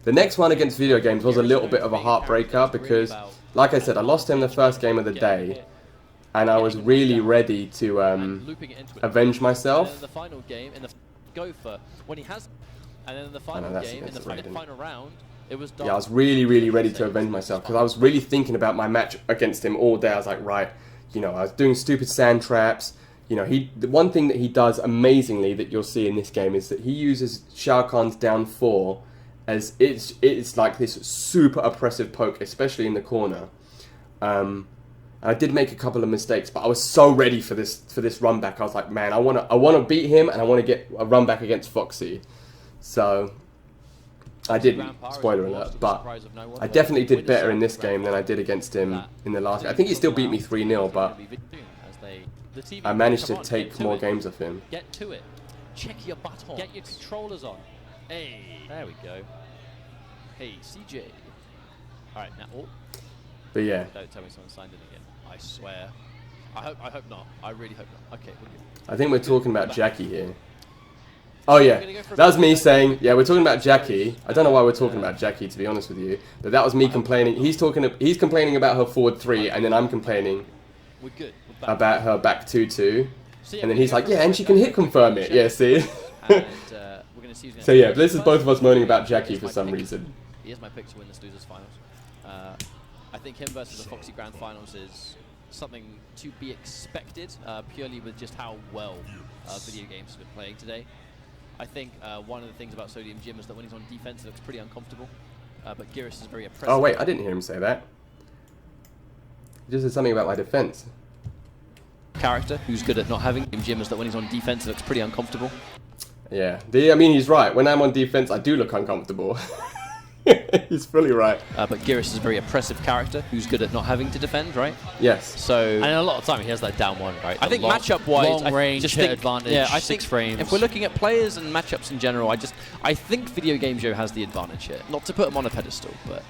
The next one against Video Games was a little bit of a heartbreaker because, like I said, I lost him the first game of the day, and I was really ready to avenge myself. Yeah, I was really ready to avenge myself because I was really thinking about my match against him all day. I was like, right, you know, I was doing stupid sand traps. You know, the one thing that he does amazingly that you'll see in this game is that he uses Shao Kahn's down 4 as it's like this super oppressive poke, especially in the corner. And I did make a couple of mistakes, but I was so ready for this run back. I was like, man, I wanna beat him, and I want to get a run back against Foxy. So I didn't, spoiler alert, but I definitely did better in this game than I did against him in the last game. I think he still beat me 3-0, but I managed to take more games of him. Get to it. Check your butt on. Get your controllers on. Hey, there we go. Hey, CJ. Alright, now. Oh. But yeah. Don't tell me someone signed in again. I swear. I hope not. I really hope not. Okay, we're good. I think we're talking about Jackie here. Oh yeah, that was me saying, yeah, we're talking about Jackie. I don't know why we're talking about Jackie, to be honest with you, but that was me complaining. He's complaining about her forward 3, and then I'm complaining about her back 2-2, and then he's like, yeah, and she can hit confirm it. Yeah, see. So yeah, this is both of us moaning about Jackie for some reason. Here's my pick to win this losers finals. I think him versus the Foxy Grand Finals is something to be expected, purely with just how well video games have been playing today. I think one of the things about Sodium Jim is that when he's on defense, it looks pretty uncomfortable. But Geras is very oppressive. Oh wait, I didn't hear him say that. He just said something about my defense. Character who's good at not having Jim is that when he's on defense, it looks pretty uncomfortable. Yeah, I mean, he's right. When I'm on defense, I do look uncomfortable. He's fully right. But Geras is a very oppressive character who's good at not having to defend, right? Yes. So, and a lot of time he has that down 1, right? I think matchup-wise, long range, just hit advantage, yeah, I 6 think frames. If we're looking at players and matchups in general, I think VideoGamezYo has the advantage here. Not to put him on a pedestal, but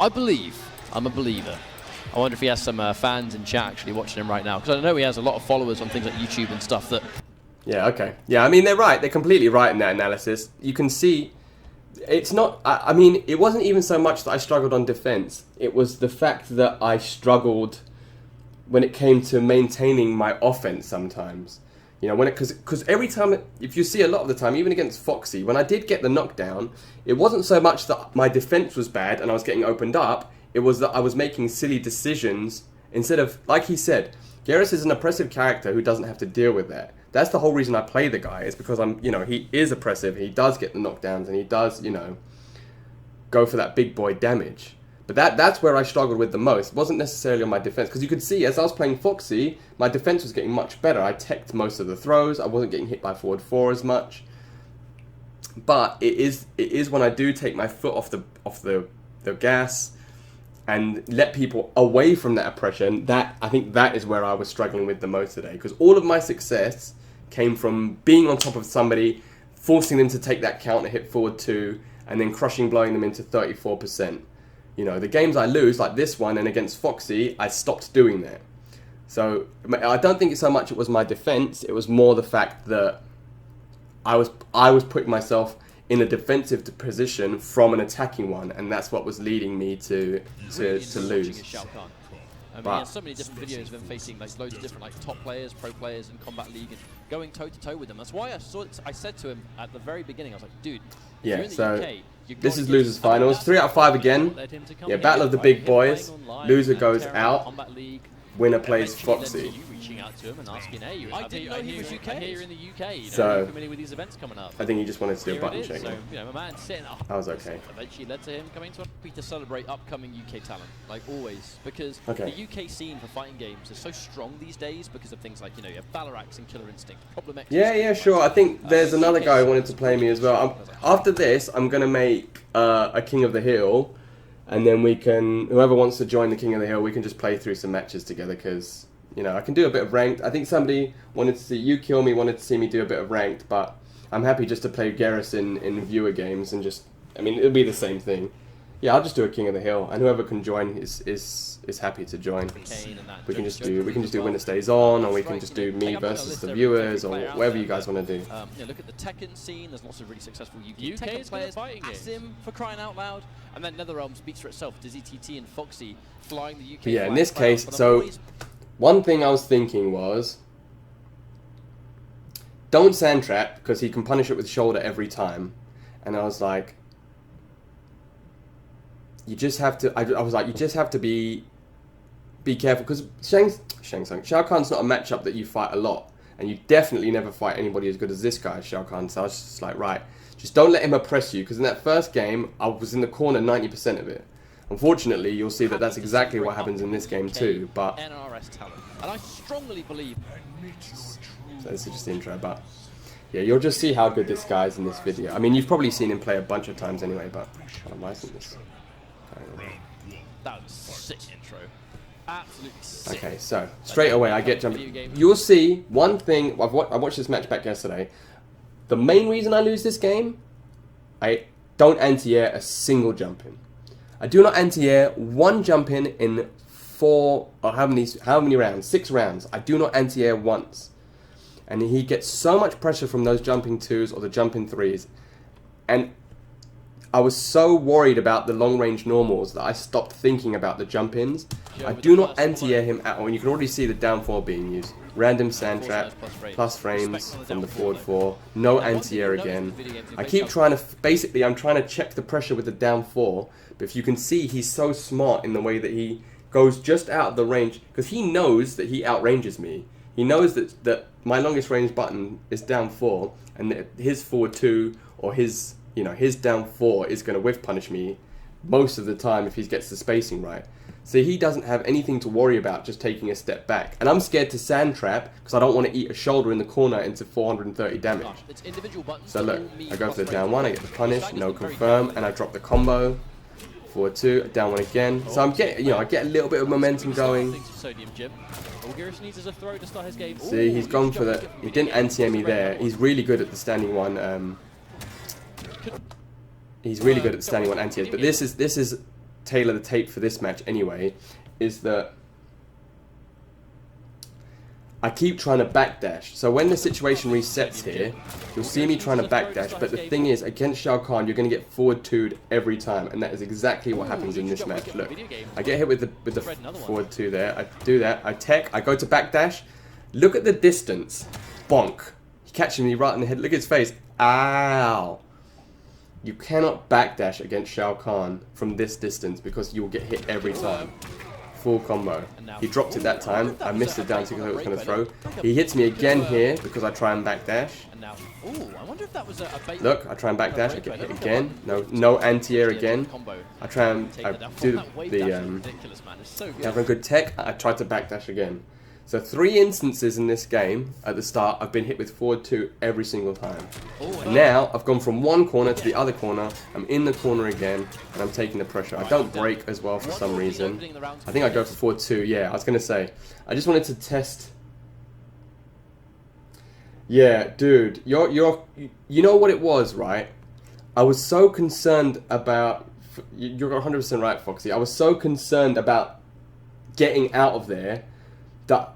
I believe. I'm a believer. I wonder if he has some fans in chat actually watching him right now, because I know he has a lot of followers on things like YouTube and stuff that... Yeah, okay. Yeah, I mean, they're right. They're completely right in that analysis. You can see... It's not... I mean, it wasn't even so much that I struggled on defense. It was the fact that I struggled when it came to maintaining my offense sometimes. You know, because every time... If you see a lot of the time, even against Foxy, when I did get the knockdown, it wasn't so much that my defense was bad and I was getting opened up. It was that I was making silly decisions instead of... Like he said, Geras is an oppressive character who doesn't have to deal with that. That's the whole reason I play the guy, is because he is oppressive, he does get the knockdowns, and he does, go for that big boy damage. But that's where I struggled with the most. It wasn't necessarily on my defense, because you could see, as I was playing Foxy, my defense was getting much better. I teched most of the throws, I wasn't getting hit by forward 4 as much. But it is when I do take my foot off the gas and let people away from that oppression, that I think that is where I was struggling with the most today. Because all of my success came from being on top of somebody, forcing them to take that counter hit forward 2, and then blowing them into 34%. You know, the games I lose, like this one and against Foxy, I stopped doing that. So I don't think it's so much it was my defense, it was more the fact that I was putting myself in a defensive position from an attacking one, and that's what was leading me to lose. I mean, he has so many different videos of him facing like loads of different top players, pro players in Combat League, and going toe-to-toe with them. That's why I said to him at the very beginning, I was like, dude, yeah, you're in the so UK, this is losers finals, 3 out of 5 again. Yeah, battle of the big boys. Loser goes out. Winner plays Foxy. I didn't know he was UK. Here in the UK. So familiar with these events coming up. I think he just wanted to do a button check. So, my man sitting up. I was okay. Eventually led to him coming to celebrate upcoming UK talent, like always, because the UK scene for fighting games is so strong these days because of things like you have Valorant and Killer Instinct, Problem X. Yeah, sure. I think there's another guy who wanted to play me as well. After this, I'm gonna make a King of the Hill. And then we can, whoever wants to join the King of the Hill, we can just play through some matches together because, I can do a bit of ranked. I think somebody wanted to see, You Kill Me wanted to see me do a bit of ranked, but I'm happy just to play Geras in viewer games and just, it'll be the same thing. Yeah, I'll just do a King of the Hill, and whoever can join is happy to join. We can just do winner stays on, or we can just do me versus the viewers, or whatever you guys want to do. Look at the Tekken scene. There's lots of really successful UK Tekken players. Asim, for crying out loud, and then NetherRealm speaks for itself. Dizzy TT and Foxy flying the UK. But yeah, in this case, so one thing I was thinking was, don't sand trap because he can punish it with shoulder every time, and I was like, you just have to. I was like, you just have to be careful because Shao Kahn's not a matchup that you fight a lot, and you definitely never fight anybody as good as this guy, Shao Kahn. So I was just like, right, just don't let him oppress you, because in that first game I was in the corner 90% of it. Unfortunately, you'll see that that's exactly what happens in this game too. But NRS talent, and I strongly believe. So this is just the intro, but yeah, you'll just see how good this guy is in this video. I mean, you've probably seen him play a bunch of times anyway, but why isn't this? That was sick intro. Absolutely sick. Okay, so straight away I get jumping. You'll see one thing. I watched this match back yesterday. The main reason I lose this game, I don't anti-air a single jump in. I do not anti-air one jump in 4 or how many rounds? 6 rounds. I do not anti-air once. And he gets so much pressure from those jumping 2s or the jumping 3s. And I was so worried about the long-range normals that I stopped thinking about the jump-ins. I do not anti-air him at all. And you can already see the down 4 being used. Random sand trap, plus frames from the forward 4. No anti-air again. I keep trying to... Basically, I'm trying to check the pressure with the down 4. But if you can see, he's so smart in the way that he goes just out of the range. Because he knows that he outranges me. He knows that my longest range button is down 4. And that his forward 2 or his... You know, his down 4 is going to whiff punish me most of the time if he gets the spacing right. So he doesn't have anything to worry about just taking a step back. And I'm scared to sand trap because I don't want to eat a shoulder in the corner into 430 damage. So look, I go for the down 1, I get the punish, no confirm, and I drop the combo. Forward 2, down 1 again. So I'm getting, I get a little bit of momentum going. See, he's gone for the, he didn't anti-air me there. He's really good at the standing 1. He's really good at the standing 1 anti-airs, but this is tailor the tape for this match anyway, is that I keep trying to backdash. So when the situation resets here, you'll see me trying to backdash, but the thing is, against Shao Kahn, you're going to get forward 2'd every time, and that is exactly what happens in this match. Look, I get hit with the forward 2 there, I do that, I tech, I go to backdash, look at the distance, bonk, he catches me right in the head, look at his face, ow. You cannot backdash against Shao Kahn from this distance because you will get hit every time. Full combo. He dropped it that time. I missed it down to because I was going to throw. He hits me again here because I try and backdash. Look, I try and backdash. I get hit again. No anti-air again. I try and do have a good tech. I try to backdash again. So 3 instances in this game at the start, I've been hit with forward 2 every single time. And now I've gone from one corner to the other corner. I'm in the corner again, and I'm taking the pressure. I don't break as well for some reason. I think I go for forward 2. Yeah, I was gonna say. I just wanted to test. Yeah, dude, you know what it was, right? I was so concerned about. You're 100% right, Foxy. I was so concerned about getting out of there that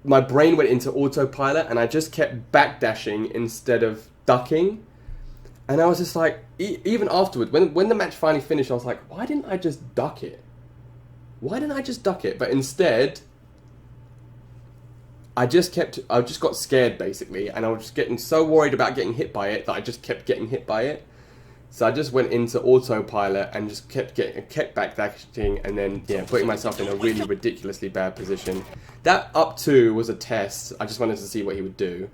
my brain went into autopilot and I just kept backdashing instead of ducking. And I was just like, even afterward, when the match finally finished, I was like, why didn't I just duck it? Why didn't I just duck it? But instead, I just got scared basically, and I was just getting so worried about getting hit by it that I just kept getting hit by it. So I just went into autopilot and just kept backdashing, and then putting myself in a really ridiculously bad position. That up 2 was a test. I just wanted to see what he would do,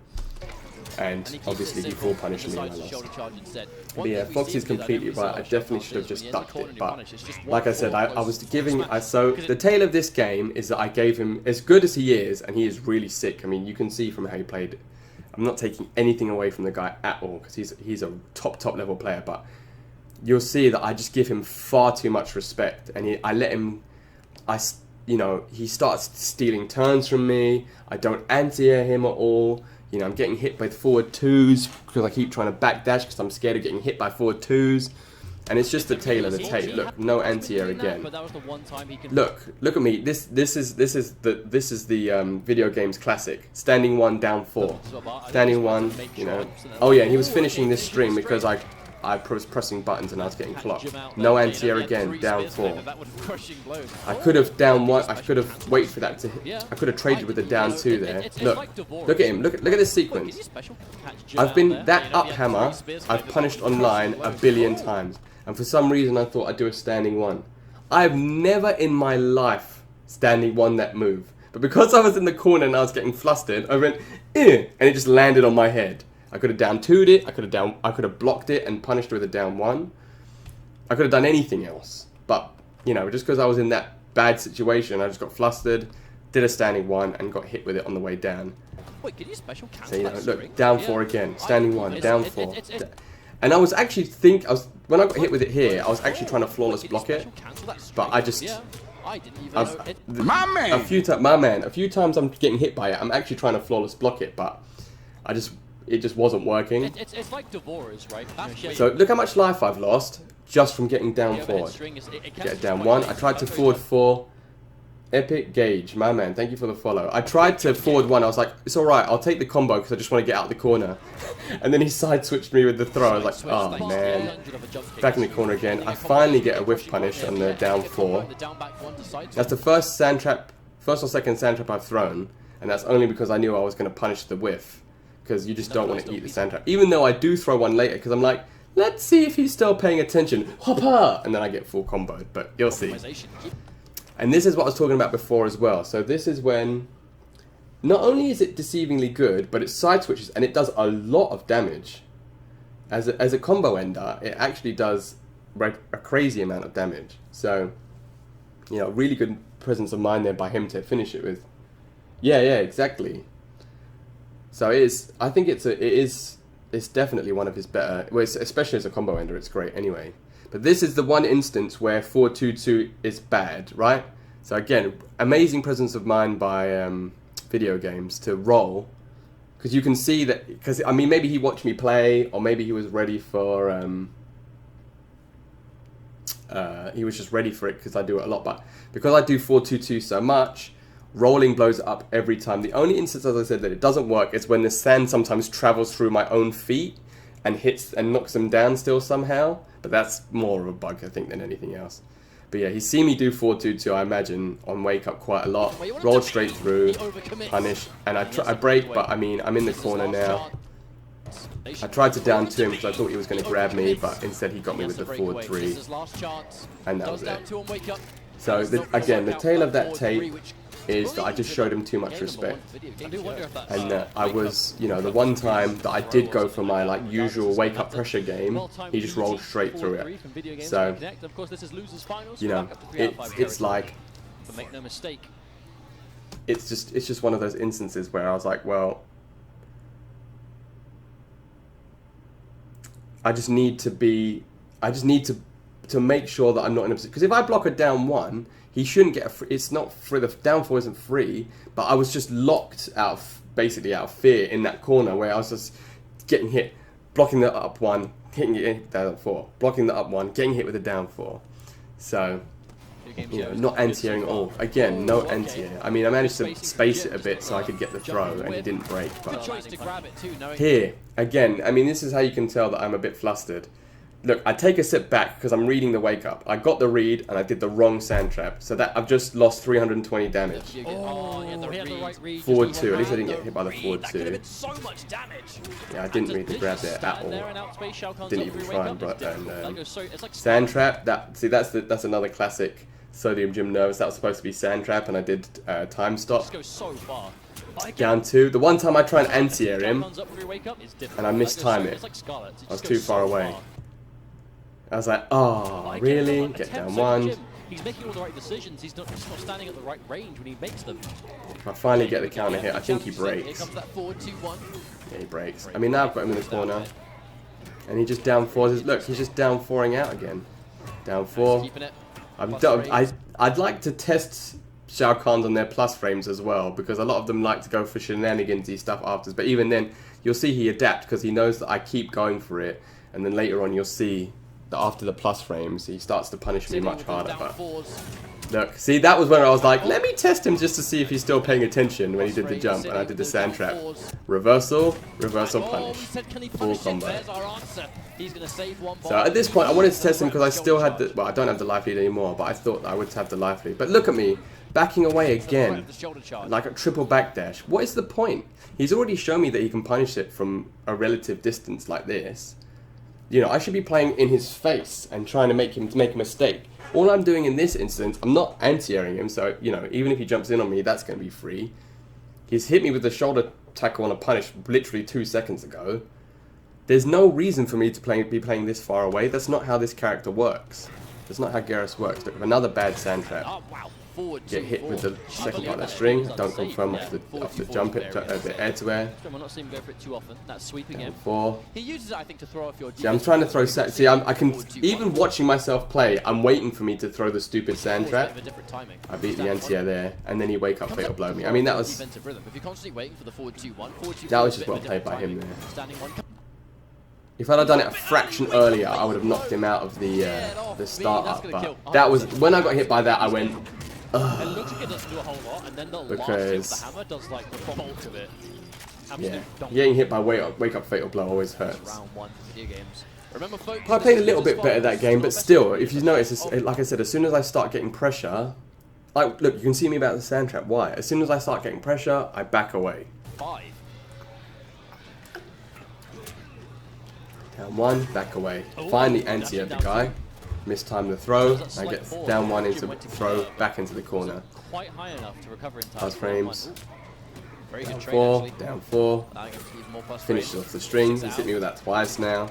and obviously he full punished me and I lost. But yeah, Foxy's completely right. I definitely should have just ducked it, but like I said, I was giving. So the tale of this game is that I gave him, as good as he is, and he is really sick. I mean, you can see from how he played. I'm not taking anything away from the guy at all because he's a top level player, but you'll see that I just give him far too much respect, and I let him. He starts stealing turns from me. I don't anti-air him at all. I'm getting hit by forward 2s because I keep trying to backdash because I'm scared of getting hit by forward 2s. And it's just the tail of the tape. Look, no anti-air again. Look at me. This is the video games classic. Standing 1, down 4. Standing 1, you know. Oh yeah, and he was finishing this stream because I was pressing buttons and I was getting clocked. No anti-air again, down 4. I could have down 1. I could have waited for that to hit. I could have traded with the down 2 there. Look at him. Look at this sequence. I've been that up hammer. I've punished online a billion times. And for some reason I thought I'd do a standing 1. I've never in my life standing 1 that move. But because I was in the corner and I was getting flustered, I went, eh, and it just landed on my head. I could have down 2'd it, I could have blocked it and punished with a down 1. I could have done anything else. But, you know, just because I was in that bad situation, I just got flustered, did a standing 1 and got hit with it on the way down. Wait, can you special cancel So, you know, that look, string? down 4 again, standing 1, down 4. And I was actually when I got hit with it here, I was actually trying to flawless block it, but I just, a few times I'm getting hit by it. I'm actually trying to flawless block it, but it just wasn't working. It's like Devourers, right? So look how much life I've lost just from getting down forward. Get down 1. I tried to forward 4. Epic Gauge, my man, thank you for the follow. I tried to forward 1, I was like, it's alright, I'll take the combo because I just want to get out the corner. And then he side switched me with the throw, I was like, oh man. Back in the corner again. I finally get a whiff punish on the down 4. That's the first or second sand trap I've thrown, and that's only because I knew I was going to punish the whiff. Because you just don't want to eat the sand trap. Even though I do throw one later, because I'm like, let's see if he's still paying attention. Hopper! And then I get full comboed, but you'll see. And this is what I was talking about before as well. So this is when, not only is it deceivingly good, but it side switches and it does a lot of damage. As a combo ender, it actually does a crazy amount of damage. So, you know, really good presence of mind there by him to finish it with. Yeah, exactly. So it is. I think it's definitely one of his better. Well, especially as a combo ender, it's great anyway. But this is the one instance where 4-2-2 is bad, right? So again, amazing presence of mind by video games to roll, because you can see that. Because I mean, maybe he watched me play, or maybe he was ready for. He was just ready for it because I do it a lot. But because I do 4-2-2 so much, rolling blows it up every time. The only instance, as I said, that it doesn't work is when the sand sometimes travels through my own feet and hits and knocks them down still somehow. But that's more of a bug, I think, than anything else. But yeah, he's seen me do 4-2-2, I imagine, on wake up quite a lot. Rolled straight through, punish, and I break, but I mean, I'm in the corner now. I tried to down 2 him because I thought he was going to grab me, but instead he got me with the forward 3, and that was it. So again, the tail of that tape is that I just showed him too much respect, and that I was, you know, the one time that I did go for my like usual wake up pressure game, he just rolled straight through it. So, you know, it's like, it's just one of those instances where I was like, well, I just need to make sure that I'm not in a position, because if I block a down 1, he shouldn't get it's not free, the down 4 isn't free, but I was just locked basically out of fear in that corner where I was just getting hit, blocking the up 1, hitting it down 4, blocking the up 1, getting hit with the down 4. So, you know, not anti-airing at all. Again, no anti-air. I mean, I managed to space it a bit so I could get the throw and he didn't break, but here, again, I mean, this is how you can tell that I'm a bit flustered. Look, I take a step back because I'm reading the wake up. I got the read and I did the wrong sand trap. So that I've just lost 320 damage. Forward 2. At least I didn't get hit by the forward 2. Yeah, I didn't read the grab there at all. Didn't even try, but sand trap. That's another classic Sodium Gym nervous. That was supposed to be sand trap, and I did time stop. Down 2. The one time I try and anti-air him, and I mistime it. I was too far away. I was like, oh, really? Get down 1. He's making all the right decisions. He's not standing at the right range when he makes them. If I finally get the counter hit, I think he breaks. Yeah, he breaks. I mean, now I've got him in the corner. And he just down 4s. Look, he's just down 4ing out again. Down 4. I'd like to test Shao Kahns on their plus frames as well, because a lot of them like to go for shenanigansy stuff after. But even then, you'll see he adapts because he knows that I keep going for it. And then later on, you'll see that after the plus frames, he starts to punish me much harder. But fours. look, see, that was when I was like, let me test him just to see if he's still paying attention when he did the jump, and I did the sand trap. Reversal, reversal punish, full combo. So at this point, I wanted to test him because I still had the, well, I don't have the life lead anymore, but I thought I would have the life lead. But look at me, backing away again, like a triple backdash. What is the point? He's already shown me that he can punish it from a relative distance like this. You know, I should be playing in his face and trying to make him make a mistake. All I'm doing in this instance, I'm not anti-airing him, so, you know, even if he jumps in on me, that's going to be free. He's hit me with the shoulder tackle on a punish literally 2 seconds ago. There's no reason for me to be playing this far away. That's not how this character works. That's not how Geras works. Look, another bad sand trap. Get hit with the second part of that string. Don't confirm off the jump it, the air to air. We're not seeing him go for it too often. That's sweeping him. 4. He uses it, I think, to throw off your. See, I'm trying to throw. See, I can even watching myself play. I'm waiting for me to throw the stupid sand trap. I beat the anti-air there, and then he wake up fatal blow me. I mean, that was. That was just well played by him there. If I'd have done it a fraction earlier, I would have knocked him out of the start up. But that was when I got hit by that. I went. It looks like it doesn't do a whole lot, and then the Because last hit of the hammer does like the bulk of it. Yeah, getting hit by wake up fatal blow always hurts. Round 1 for video games. Remember, folks, I played a little bit better that game, but still, if you notice, like I said, as soon as I start getting pressure, like look, you can see me about the sand trap. Why? As soon as I start getting pressure, I back away. 5. Down 1, back away. Find the anti-air the guy. Mistime the throw. I get down 1 into throw back into the corner. Quite high enough to recover in time. Plus frames. Very Down good 4, trade, down 4. Finishes Finishes off the strings. He's hit me with that twice now.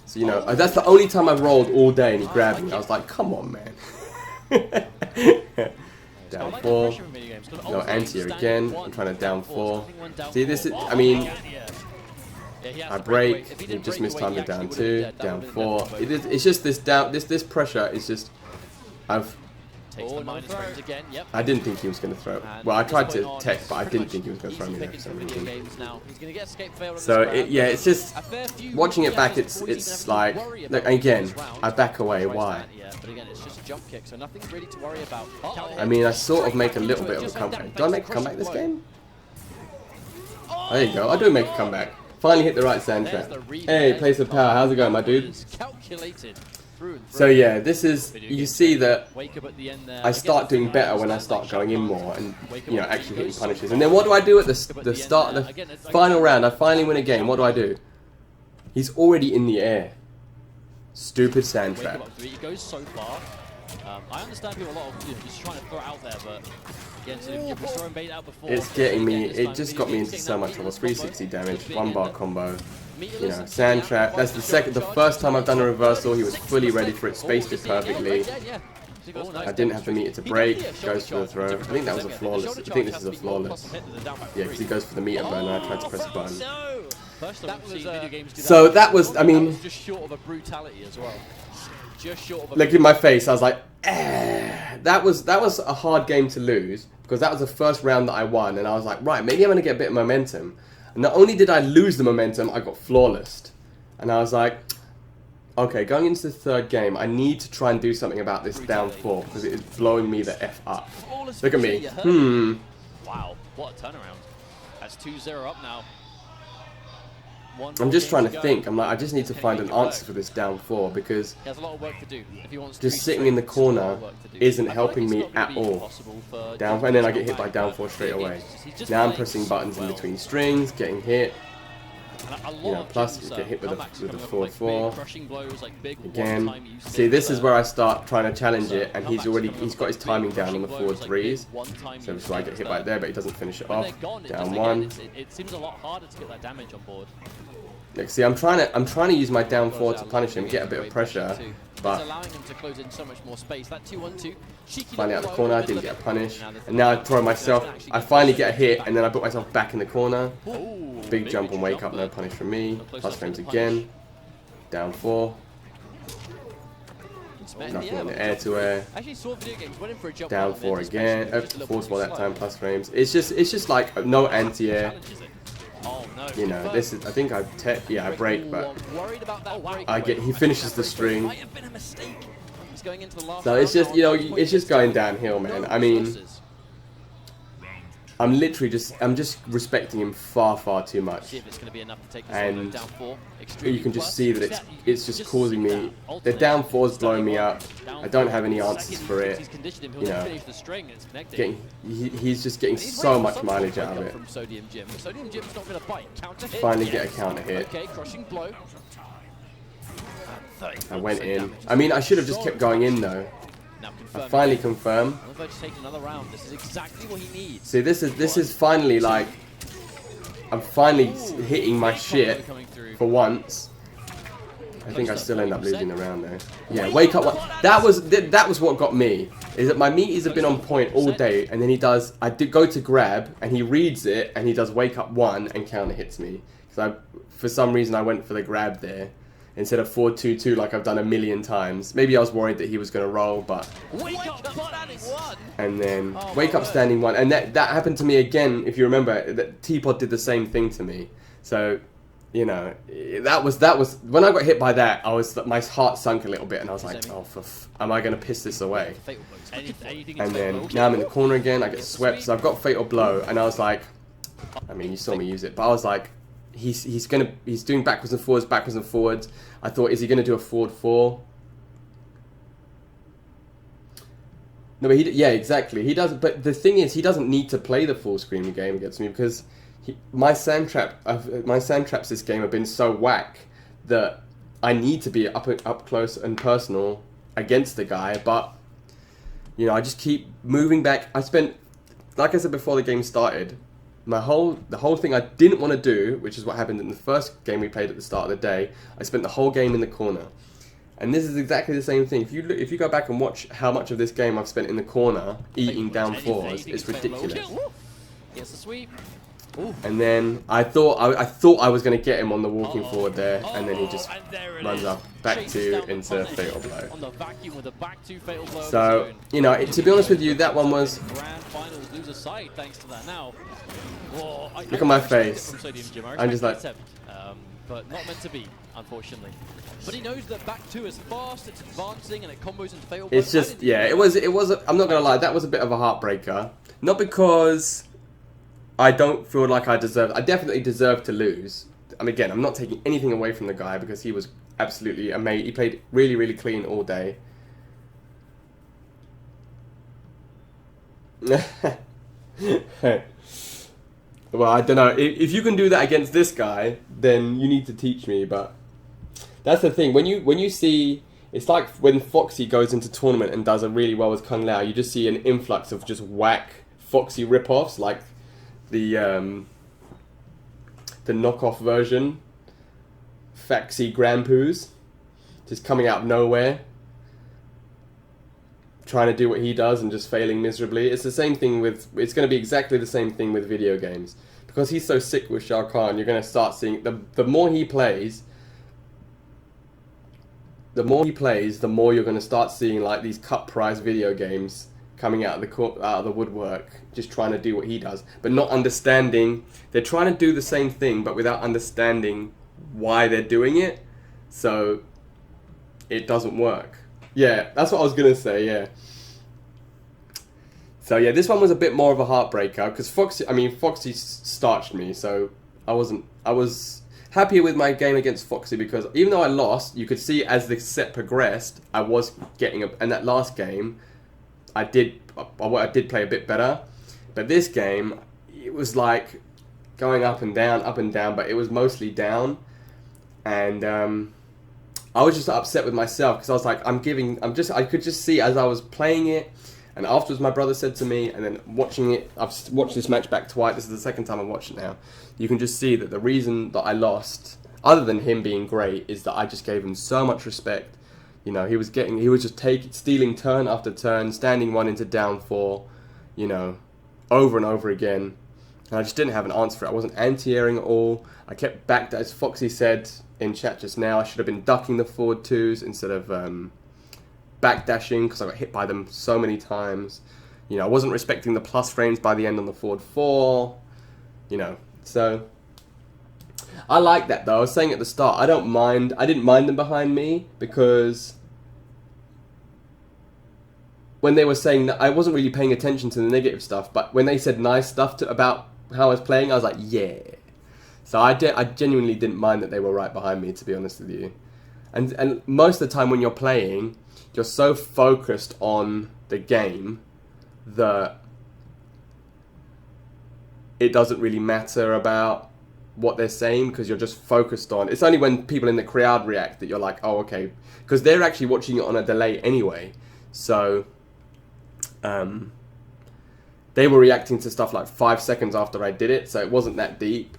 So you know, that's the only time I've rolled all day and he grabbed me. I was like, come on, man. Down 4. No anti-air again. I'm trying to down 4. See, this is, I mean, I break, he just mistimed it down 2, down 4. It's just this this pressure is just, I didn't think he was going to throw. Well, I tried to tech, but I didn't think he was going to throw me there for some reason. So yeah, it's just watching it back. It's like, look, again, I back away. Why? I mean, I sort of make a little bit of a comeback. Do I make a comeback this game? There you go. I do make a comeback. Finally hit the right sand trap. Hey, place of power. How's it going, my dude? So yeah, this is, you see that I start doing better when I start going in more and, you know, actually hitting punishes. And then what do I do at the start of the final round? I finally win a game. What do I do? He's already in the air. Stupid sand trap. He goes so far. I understand people a lot of just trying to throw it out there, but again, so if you're throwing bait out before, it's getting me. It just got me into so much trouble. 360 damage, 1 bar combo. You know, sand trap. That's the first time I've done a reversal. He was fully ready for it, spaced it perfectly. I didn't have the meter to break. Goes for the throw. I think that was a flawless. I think this is a flawless. Yeah, because he goes for the meter burn, and I tried to press the button. So that was, I mean, just short of a brutality as well. Just short of a look in my face. I was like, that was a hard game to lose because that was the first round that I won, and I was like, right, maybe I'm gonna get a bit of momentum. And not only did I lose the momentum, I got flawless. And I was like, okay, going into the third game, I need to try and do something about this down 4 because it is blowing me the F up. Look at me. Wow, what a turnaround. That's 2-0 up now. I'm just trying to think. I'm like, I just need to find an answer for this down 4 because just sitting in the corner isn't helping me at all. Down, and then I get hit by down 4 straight away. Now I'm pressing buttons in between strings, getting hit. You know, plus you get hit with the 4-4. Again, see, this is where I start trying to challenge it, and he's got his timing down on the forward 3s. So this is why I get hit by it there, but he doesn't finish it off. Down 1. It seems a lot harder to get that damage on board. Look, see, I'm trying to use my down 4 to punish him, get a bit of pressure, but finally out of the corner, I didn't get a punish, and now I throw myself. I finally get a hit, and then I put myself back in the corner. Big jump and wake up, no punish from me. Plus frames again. Down 4. Nothing in the air to air. Down 4 again. Force 1 that time. Plus frames. It's just like no anti-air. Oh no. You know, this is. I think I break, but Worried about that break. I get. He finishes the string. Might have been a mistake. He's going into the last So it's round just, now you know, on 12 it's just points. going downhill, man. No I mean, resources. I'm literally just, I'm just respecting him far, far too much. See if it's going to be enough to take this And down 4. you can just see that it's just causing me. The down 4's blowing me up. I don't have any answers for it. You know, he's just getting so much mileage out of it. From Sodium Jim. Sodium Jim's not going to bite. Counter hit. Finally get a counter hit. Okay, crushing blow. I went in. I mean, I should have just kept going in though. I finally confirm. Another round. This is exactly what he needs. See, this is finally like, I'm finally hitting my shit for once. I think I still end up losing the round though. Yeah, wake up one. That was what got me. Is that my meaties have been on point all day, and then he does. I did go to grab, and he reads it, and he does wake up 1 and counter hits me. So for some reason I went for the grab there instead of 4-2-2 like I've done a million times. Maybe I was worried that he was going to roll, but... Wake up standing 1! And then wake up standing 1. And that happened to me again, if you remember, that Teapot did the same thing to me. So, you know, that was when I got hit by that, my heart sunk a little bit and I was like, oh, am I going to piss this away? And then now I'm in the corner again, I get swept, so I've got Fatal Blow, and I was like, I mean, you saw me use it, but I was like, he's doing backwards and forwards. I thought, is he going to do a forward 4? No, but yeah, exactly. He doesn't. But the thing is, he doesn't need to play the full screen game against me because my sand traps this game have been so whack that I need to be up close and personal against the guy. But you know, I just keep moving back. I spent, like I said before the game started, the whole thing I didn't want to do, which is what happened in the first game we played at the start of the day. I spent the whole game in the corner, and this is exactly the same thing. If you go back and watch how much of this game I've spent in the corner eating down 4s, it's ridiculous. Gets the sweep. And then I thought I was going to get him on the walking forward there, and then he just runs up back to into Fatal Blow. So you know, to be honest with you, that one was. Look at my face. I'm just like. But not meant to be, unfortunately. But he knows that back 2 is fast, it's advancing, and it combos into Fatal Blow. It's just, yeah, it was. I'm not gonna lie, that was a bit of a heartbreaker. Not because I don't feel like I definitely deserve to lose. I mean, again, I'm not taking anything away from the guy because he was absolutely amazing. He played really, really clean all day. Well, I don't know. If you can do that against this guy, then you need to teach me. But that's the thing. When you see, it's like when Foxy goes into tournament and does it really well with Kung Lao. You just see an influx of just whack Foxy ripoffs, like the knockoff version, Foxy Grampas, just coming out of nowhere, trying to do what he does and just failing miserably. It's the same thing with. It's going to be exactly the same thing with video games because he's so sick with Shao Kahn. You're going to start seeing the more he plays. The more you're going to start seeing like these cut price video games coming out of the woodwork, just trying to do what he does, but not understanding. They're trying to do the same thing, but without understanding why they're doing it, so it doesn't work. Yeah, that's what I was gonna say. Yeah. So yeah, this one was a bit more of a heartbreaker because Foxy starched me, so I was happier with my game against Foxy because even though I lost, you could see as the set progressed, I was getting and that last game, I did play a bit better, but this game, it was like going up and down, but it was mostly down, and I was just upset with myself because I was like, I could just see as I was playing it, and afterwards my brother said to me, and then watching it, I've watched this match back twice, this is the second time I've watched it now, you can just see that the reason that I lost, other than him being great, is that I just gave him so much respect. You know, he was just stealing turn after turn, standing 1 into down 4, you know, over and over again. And I just didn't have an answer for it. I wasn't anti-airing at all. I kept back, as Foxy said in chat just now, I should have been ducking the forward 2s instead of backdashing because I got hit by them so many times. You know, I wasn't respecting the plus frames by the end on the forward 4. You know, so I like that though. I was saying at the start, I didn't mind them behind me, because when they were saying that, I wasn't really paying attention to the negative stuff, but when they said nice stuff about how I was playing, I was like, yeah. So I genuinely didn't mind that they were right behind me, to be honest with you. And most of the time when you're playing, you're so focused on the game that it doesn't really matter about what they're saying, because you're just focused on... It's only when people in the crowd react that you're like, oh, okay. Because they're actually watching it on a delay anyway. So... they were reacting to stuff like 5 seconds after I did it, so it wasn't that deep.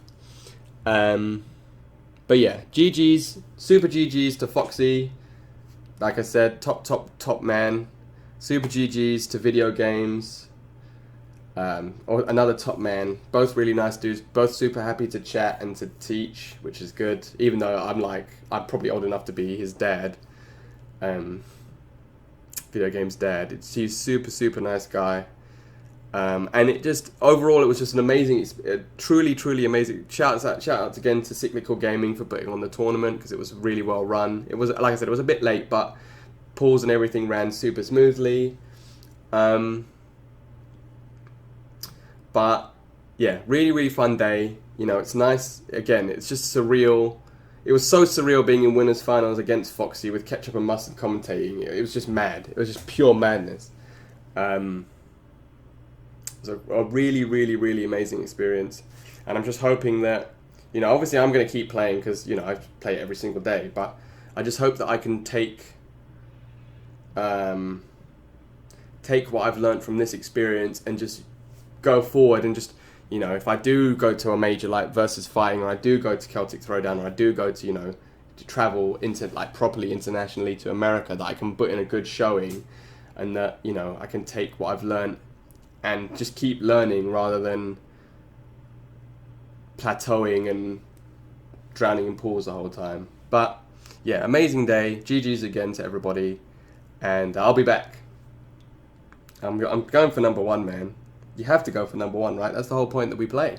But yeah, GG's, super GG's to Foxy. Like I said, top man. Super GG's to Video Games. Or another top man. Both really nice dudes. Both super happy to chat and to teach, which is good. Even though I'm probably old enough to be his dad. Video Game's dad. He's super nice guy. And it just, overall, it was just an amazing, truly amazing. Shout out again to Cyclical Gaming for putting on the tournament, because it was really well run. It was, like I said, it was a bit late, but pools and everything ran super smoothly. But yeah, really fun day. You know, it's nice. Again, it's just surreal. It was so surreal being in winners finals against Foxy with Ketchup and Mustard commentating. It was just mad. It was just pure madness. It was a really amazing experience, and I'm just hoping that, you know, obviously I'm going to keep playing, because, you know, I play it every single day, but I just hope that I can take what I've learned from this experience and just go forward, and just, you know, if I do go to a major like Versus Fighting, or I do go to Celtic Throwdown, or I do go to, you know, to travel properly internationally to America, that I can put in a good showing, and that, you know, I can take what I've learned and just keep learning rather than plateauing and drowning in pools the whole time. But yeah, amazing day. GG's again to everybody, and I'll be back. I'm going for number one, man. You have to go for number one, right? That's the whole point that we play.